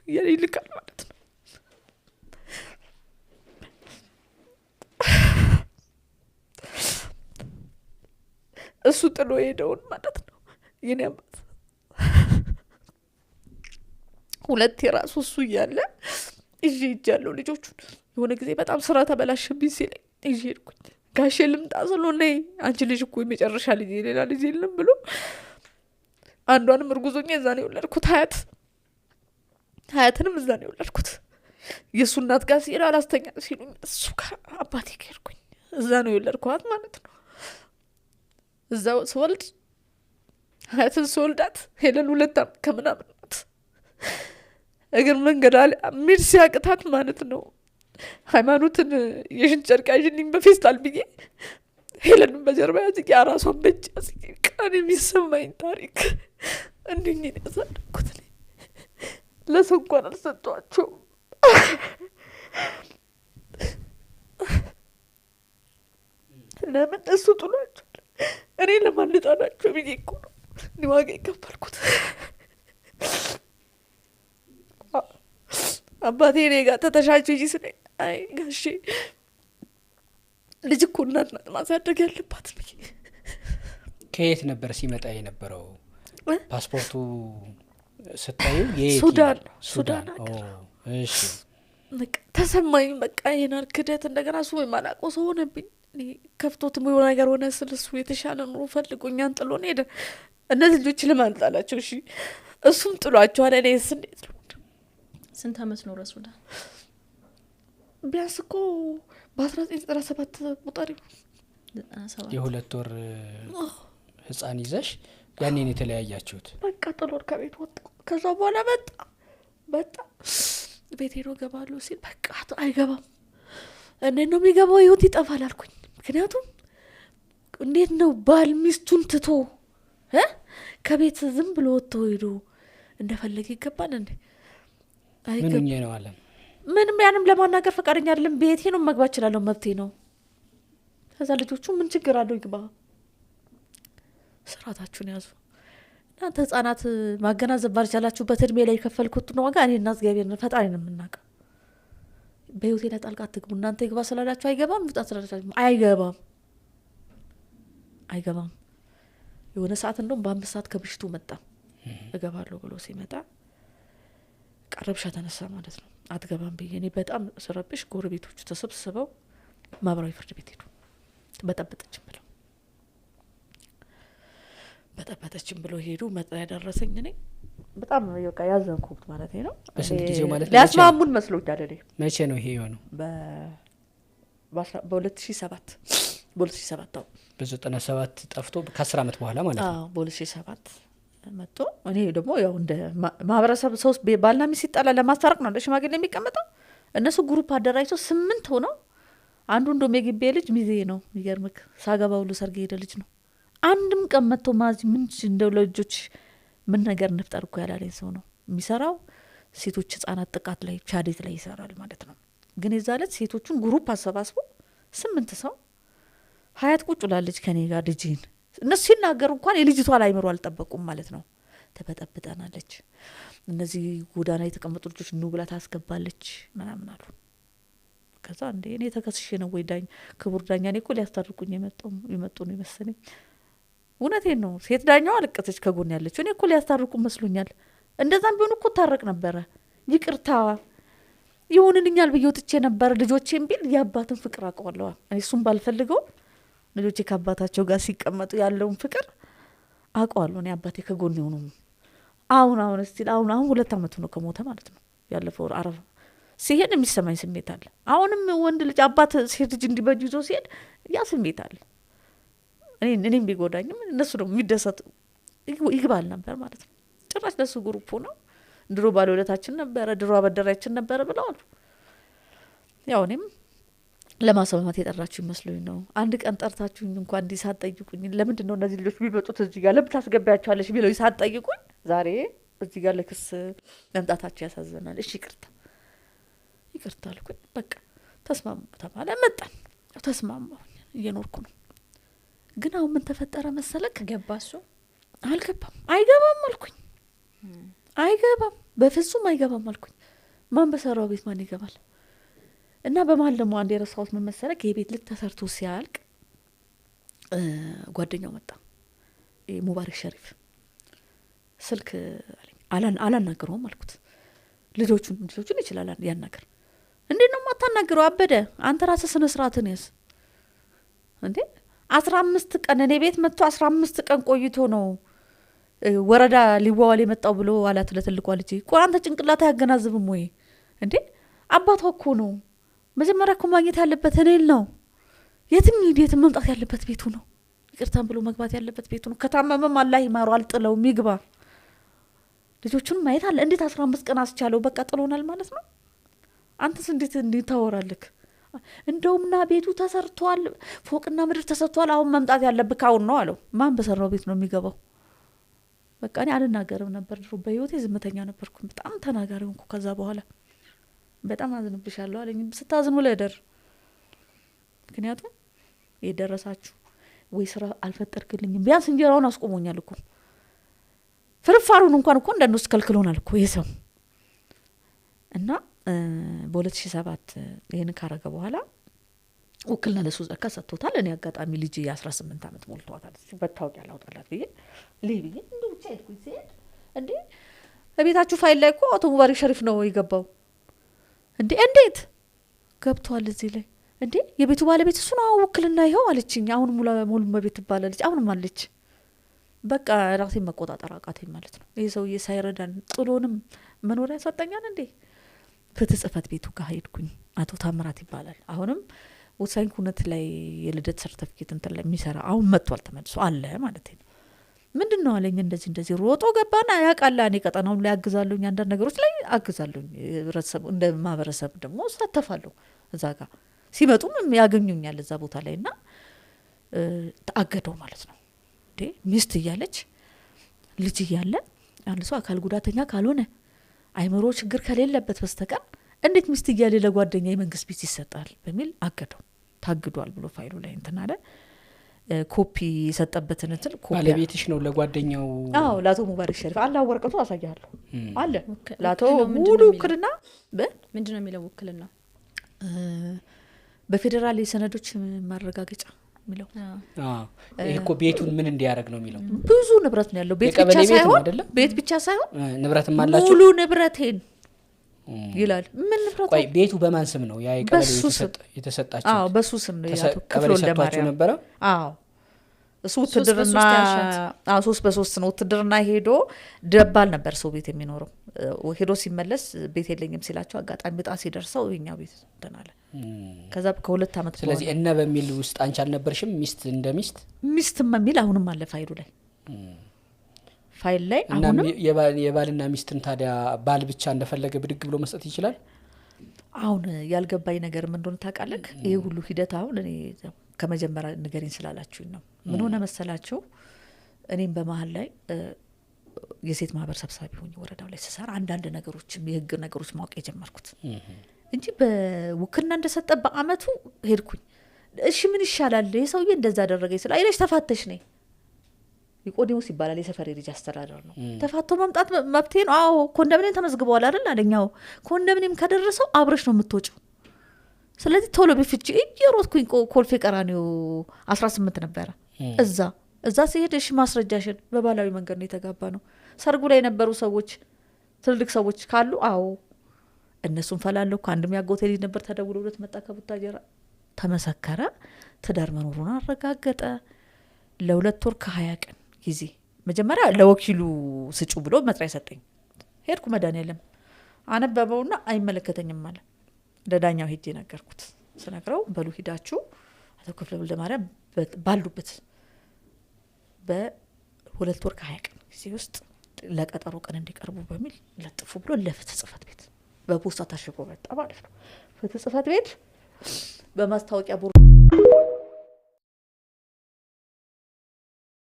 ይልካል ማለት ነው። እሱ ጥሎ ሄደውን ማለት ነው። የኔ አባት ሁለት የራሱ እሱ እያለ ይዤ ሄጃለሁ ልጆቹን። የሆነ ጊዜ በጣም ስራ ተበላሸብኝ ሲለኝ ይዤ ሄድኩኝ። ጋሼ ልምጣ ስለው ነይ አንቺ ልጅ እኮ የመጨረሻ ልጅ ሌላ ልጅ የለም ብሎ አንዷንም እርጉዞኛ እዛ ነው የወለድኩት። ሀያትንም እዛ ነው የወለድኩት። የእሱ እናት ጋር ሲሄድ አላስተኛ ሲሉኝ እሱ ጋር አባቴ ጋር ሄድኩኝ። እዛ ነው የወለድኳት ማለት ነው። እዛው ስወልድ ሀያትን ስወልዳት ሄለን 2 ዓመት ከምናምን ናት። እግር መንገድ አለ ሚድ ሲያቅታት ማለት ነው ሃይማኖትን የሽንት ጨርቅ ያዥልኝ በፌስታል ብዬ ሄለንን በጀርባ ያዝጌ አራሷን በእጅ ያዝጌ ቀን የሚሰማኝ ታሪክ እንዲህ ነው ያሳደግኩት። ለሰው እንኳን አልሰጧቸውም። ለምን እሱ ጥሏቸዋል። እኔ ለማን ልጣላቸው ብዬ እኮ ነው እኔ ዋጋ የከፈልኩት። አባቴ እኔ ጋር ተተሻቸው እንጂ ስለኝ አይ ጋሼ ልጅ እኮ እናት ናት ማሳደግ ያለባት ብዬ። ከየት ነበር ሲመጣ የነበረው ፓስፖርቱ ስታዩ? ሱዳን እሺ ተሰማኝ። በቃ የናር ክደት እንደገና እሱ የማላውቀው ሰው ሆነብኝ። ከፍቶት የሆነ ነገር ሆነ ስል እሱ የተሻለ ኑሮ ፈልጎ እኛን ጥሎን ሄደ። እነዚህ ልጆች ለማን ጣላቸው? እሺ እሱም ጥሏቸዋል። እኔስ እንዴት ነው? ስንት አመት ኖረ ሱዳን? ቢያንስ እኮ በ1997 ቁጥር የ2 ወር ህፃን ይዘሽ ያኔን የተለያያችሁት? በቃ ጥሎን ከቤት ወጣ። ከዛ በኋላ በጣ ቤት ሄዶ ገባለሁ ሲል በቃ አይገባም። እንዴት ነው የሚገባው? ህይወት ይጠፋል አልኩኝ። ምክንያቱም እንዴት ነው ባል ሚስቱን ትቶ ከቤት ዝም ብሎ ወጥቶ ሄዶ እንደፈለገ ይገባል እንዴ? ምንኛ ነው አለ። ምንም ያንም ለማናገር ፈቃደኛ አይደለም። ቤቴ ነው መግባት እችላለሁ፣ መብቴ ነው። ከዛ ልጆቹ ምን ችግር አለው ይግባ። ስራታችሁን ያዙ። እናንተ ህጻናት ማገናዘብ ባልቻላችሁበት እድሜ ላይ የከፈልኩት ነው ዋጋ እኔና እግዚአብሔር ፈጣሪ ነው የምናውቀው። በህይወቴ ላይ ጣልቃ አትግቡ። እናንተ ይግባ ስላላችሁ አይገባም፣ ይውጣ ስላላችሁ አይገባም። የሆነ ሰዓት እንደውም በ5 ሰዓት ከብሽቱ መጣ። እገባለሁ ብሎ ሲመጣ ቀረብሻ ተነሳ ማለት ነው። አትገባም ብዬ እኔ በጣም ስረብሽ ጎረቤቶቹ ተሰብስበው ማህበራዊ ፍርድ ቤት ሄዱ። በጠበጠችም ብሎ ሄዱ። መጥሪያ ደረሰኝ። እኔ በጣም በቃ ያዘንኩት ማለት ነው። በስንት ጊዜው ማለት ነው? ሊያስማሙን መስሎኝ አይደል? መቼ ነው ይሄ የሆነው? በ2007 በ97 ጠፍቶ ከ10 አመት በኋላ ማለት ነው። በ2007 መጥቶ እኔ ደግሞ ያው እንደ ማህበረሰብ ሰው ባልና ሚስት ሲጣላ ለማስታረቅ ነው እንደ ሽማግሌ የሚቀመጠው። እነሱ ግሩፕ አደራጅተው 8 ሆነው አንዱ እንደውም የግቤ ልጅ ሚዜ ነው። የሚገርምክ ሳገባው ለሰርግ ሄደ ልጅ ነው። አንድም ቀን መጥቶ ማዚ ምን እንደው ለልጆች ምን ነገር እንፍጠር እኮ ያላለኝ ሰው ነው። የሚሰራው ሴቶች ህጻናት ጥቃት ላይ ቻዴት ላይ ይሰራል ማለት ነው። ግን የዛለት ሴቶቹን ግሩፕ አሰባስቦ 8 ሰው ሀያት ቁጭ ላለች ከኔ ጋር ልጅን እነሱ ሲናገሩ እንኳን የልጅቷ ላይ አይምሮ አልጠበቁም ማለት ነው። ተበጠብጠናለች። እነዚህ ጎዳና የተቀመጡ ልጆች ነው ብላ ታስገባለች ምናምን አሉ። ከዛ እንዴ እኔ ተከስሼ ነው ወይ ዳኝ ክቡር ዳኛ እኔ እኮ ሊያስታርቁኝ የመጡ ነው ይመስለኝ። እውነቴን ነው። ሴት ዳኛዋ አለቀሰች ከጎን ያለችው። እኔ እኮ ሊያስታርቁ መስሎኛል። እንደዛም ቢሆን እኮ ታረቅ ነበረ። ይቅርታ ይሁንልኛል ብዬ ወጥቼ ነበር ልጆቼን ቢል የአባትን ፍቅር አውቀዋለሁ። እኔ እሱም ባልፈልገው ልጆቼ ከአባታቸው ጋር ሲቀመጡ ያለውን ፍቅር አውቀዋለሁ። እኔ አባቴ ከጎን የሆኑ አሁን እስቲ አሁን 2 አመቱ ነው ከሞተ ማለት ነው። ያለፈው አረብ ሲሄድ የሚሰማኝ ስሜት አለ። አሁንም ወንድ ልጅ አባት ሴት ልጅ እንዲበጅ ይዞ ሲሄድ ያ ስሜት አለ። እኔም ቢጎዳኝም እነሱ ደግሞ የሚደሰቱ ይግባል ነበር ማለት ነው። ጭራሽ ለሱ ግሩፕ ነው ድሮ ባለውለታችን ነበረ ድሮ አበደራችን ነበረ ብለዋል። ያው እኔም ለማሰማማት የጠራችሁ ይመስሉኝ ነው። አንድ ቀን ጠርታችሁኝ እንኳን እንዲህ ሳትጠይቁኝ ለምንድን ነው እነዚህ ልጆች ቢመጡት እዚህ ጋር ለምን ታስገቢያቸዋለሽ ቢለው ሳትጠይቁኝ ዛሬ እዚህ ጋር ለክስ መምጣታችሁ ያሳዝናል። እሺ ይቅርታ አልኩኝ። በቃ ተስማሙ ተባለ። መጣን። ተስማማሁኝ። እየኖርኩ ነው። ግን አሁን ምን ተፈጠረ መሰለክ? ገባ እሱ? አልገባም። አይገባም አልኩኝ። አይገባም፣ በፍጹም አይገባም አልኩኝ። ማን በሰራው ቤት ማን ይገባል? እና በመሀል ደግሞ አንድ የረሳሁት ምን መሰለህ፣ የቤት ልክ ተሰርቶ ሲያልቅ ጓደኛው መጣ፣ ሙባረክ ሸሪፍ። ስልክ አላናግረውም አልኩት። ልጆቹን ይችላል ያናገር። እንዴት ነው የማታናግረው? አበደ። አንተ ራስህ ስነ ስርዓትን ያዝ እንዴ! 15 ቀን እኔ ቤት መጥቶ 15 ቀን ቆይቶ ነው ወረዳ ሊዋዋል የመጣው ብሎ አላት ለትልቋ ልጅ። ቆይ አንተ ጭንቅላት አያገናዝብም ወይ እንዴ? አባቷ እኮ ነው። መጀመሪያ እኮ ማግኘት ያለበት እኔን ነው። የትም ሂድ መምጣት ያለበት ቤቱ ነው። ይቅርታን ብሎ መግባት ያለበት ቤቱ ነው። ከታመመም አላህ ይማሩ፣ አልጥለው ይግባ። ልጆቹን ማየት አለ። እንዴት 15 ቀን አስቻለው? በቃ ጥሎናል ማለት ነው። አንተስ እንዴት ታወራለህ? እንደውምና ቤቱ ተሰርቷል፣ ፎቅና ምድር ተሰርቷል፣ አሁን መምጣት ያለብህ አሁን ነው አለው። ማን በሰራው ቤት ነው የሚገባው? በቃ እኔ አልናገርም ነበር ድሮ፣ በህይወቴ ዝምተኛ ነበርኩ። በጣም ተናጋሪ ሆንኩ። ከዛ በኋላ በጣም አዝንብሻለሁ አለኝ። ስታዝኑ ለደር ምክንያቱም የደረሳችሁ ወይ ስራ አልፈጠርክልኝም፣ ቢያንስ እንጀራውን አስቆሞኛል እኮ ፍርፋሩን እንኳን እኮ እንዳንወስድ ከልክሎናል እኮ ይህ ሰው። እና በ2007 ይህን ካረገ በኋላ ውክልና ለሱ ጸካ ሰጥቶታል። እኔ አጋጣሚ ልጅ የ18 ዓመት ሞልቷታል። መታወቂያ ላውጣላት ብዬ ልይ እንዲ ብቻ ሄድኩኝ። ሲሄድ እንዴ በቤታችሁ ፋይል ላይ እኮ አቶ ሙባረክ ሸሪፍ ነው የገባው። እንዴ እንዴት ገብቷል እዚህ ላይ? እንዴ የቤቱ ባለቤት እሱ ነው፣ ውክልና ይኸው አለችኝ። አሁን ሙሉ መቤት ትባላለች፣ አሁንም አለች። በቃ ራሴን መቆጣጠር አቃተኝ ማለት ነው። ይህ ሰውዬ ሳይረዳን ጥሎንም መኖሪያ ያሳጠኛል እንዴ። ፍትህ ጽህፈት ቤቱ ጋር ሄድኩኝ። አቶ ታምራት ይባላል። አሁንም ወሳኝ ኩነት ላይ የልደት ሰርተፊኬት እንትን ላይ የሚሰራ አሁን መጥቷል፣ ተመልሶ አለ ማለት ነው። ምንድን ነው አለኝ። እንደዚህ ሮጦ ገባና ያውቃል። እኔ ቀጠናውን ላይ አግዛለሁኝ፣ አንዳንድ ነገሮች ላይ አግዛለሁኝ። ህብረተሰቡ እንደ ማህበረሰብ ደግሞ እሳተፋለሁ። እዛ ጋር ሲመጡም ያገኙኛል እዛ ቦታ ላይ። እና ተአገደው ማለት ነው። እንዴ ሚስት እያለች ልጅ እያለ አንድ ሰው አካል ጉዳተኛ ካልሆነ አይምሮ ችግር ከሌለበት በስተቀር እንዴት ሚስት እያለ ለጓደኛ የመንግስት ቤት ይሰጣል በሚል አገደው። ታግዷል ብሎ ፋይሉ ላይ እንትን አለ። ኮፒ የሰጠበትን እንትን ኮፒ ባለቤትሽ ነው ለጓደኛው? አዎ ለአቶ ሙባረክ ሸሪፍ አለ። ወረቀቱ አሳያለሁ አለ። ለአቶ ሙሉ ውክልና ምንድነው የሚለው ውክልና? በፌዴራል የሰነዶች ማረጋገጫ የሚለው ይሄ እኮ ቤቱን ምን እንዲያደርግ ነው የሚለው። ብዙ ንብረት ነው ያለው። ቤት ብቻ ሳይሆን ንብረትም አላቸው። ሙሉ ንብረቴን ይላል። ምን ንብረት? ቆይ ቤቱ በማን ስም ነው? ያ የቀበሌው የተሰጣቸው? አዎ በሱ ስም ነው። ያቶ ክፍሎ እንደማርያም ነበረ። አዎ እሱ ውትድርና 3 ነው ውትድርና ሄዶ ደባል ነበር ሰው ቤት የሚኖረው። ሄዶ ሲመለስ ቤት የለኝም ሲላቸው አጋጣሚ በጣም ሲደርሰው የኛው ቤት ተናለ። ከዛ ከ2 አመት ስለዚህ እነ በሚል ውስጥ አንቺ አልነበርሽም? ሚስትም በሚል አሁንም አለ ፋይሉ ላይ ፋይል ላይ አሁንም የባልና ሚስትን ታዲያ ባል ብቻ እንደፈለገ ብድግ ብሎ መስጠት ይችላል? አሁን ያልገባኝ ነገር ምን እንደሆነ ታውቃለህ? ይሄ ሁሉ ሂደት አሁን እኔ ከመጀመሪያ ንገሪኝ ስላላችሁኝ ነው። ምን ሆነ መሰላችሁ? እኔም በመሀል ላይ የሴት ማህበር ሰብሳቢ ሆኜ ወረዳው ላይ ስሰራ አንዳንድ ነገሮችም የህግ ነገሮች ማወቅ የጀመርኩት እንጂ በውክልና እንደሰጠ በአመቱ ሄድኩኝ። እሺ ምን ይሻላል? ይሄ ሰውዬ እንደዛ አደረገኝ ስለ አይለሽ ተፋተሽ ነኝ። ይቆዲሙስ ይባላል የሰፈሬ ልጅ አስተዳደር ነው። ተፋቶ መምጣት መብቴ ነው። አዎ ኮንዶሚኒየም ተመዝግበዋል አይደል አለኛው። ኮንዶሚኒየም ከደረሰው አብረሽ ነው የምትወጪው። ስለዚህ ቶሎ በፍቺ እየሮጥኩኝ ኮልፌ ቀራኒዮ 18 ነበረ። እዛ ሲሄድ እሺ ማስረጃሽን በባህላዊ መንገድ ነው የተጋባ ነው። ሰርጉ ላይ የነበሩ ሰዎች ትልልቅ ሰዎች ካሉ አዎ እነሱን ፈላለሁ። ከአንድም ያጎቴ ልጅ ነበር ተደውሎለት መጣ ከቡታጀራ ተመሰከረ። ትዳር መኖሩን አረጋገጠ። ለ2 ወር ከ20 ቀን ጊዜ መጀመሪያ ለወኪሉ ስጩ ብሎ መጥሪያ ሰጠኝ። ሄድኩ መድኃኒዓለም አነበበውና አይመለከተኝም አለ። ለዳኛው ሄጄ ነገርኩት። ስነግረው በሉ ሂዳችሁ አቶ ክፍለ ወልደ ማርያም ባሉበት በ2 ወር ከ20 ቀን ጊዜ ውስጥ ለቀጠሮ ቀን እንዲቀርቡ በሚል ለጥፉ ብሎ ለፍትህ ጽህፈት ቤት በፖስታ ታሽጎ መጣ ማለት ነው። ፍትህ ጽህፈት ቤት በማስታወቂያ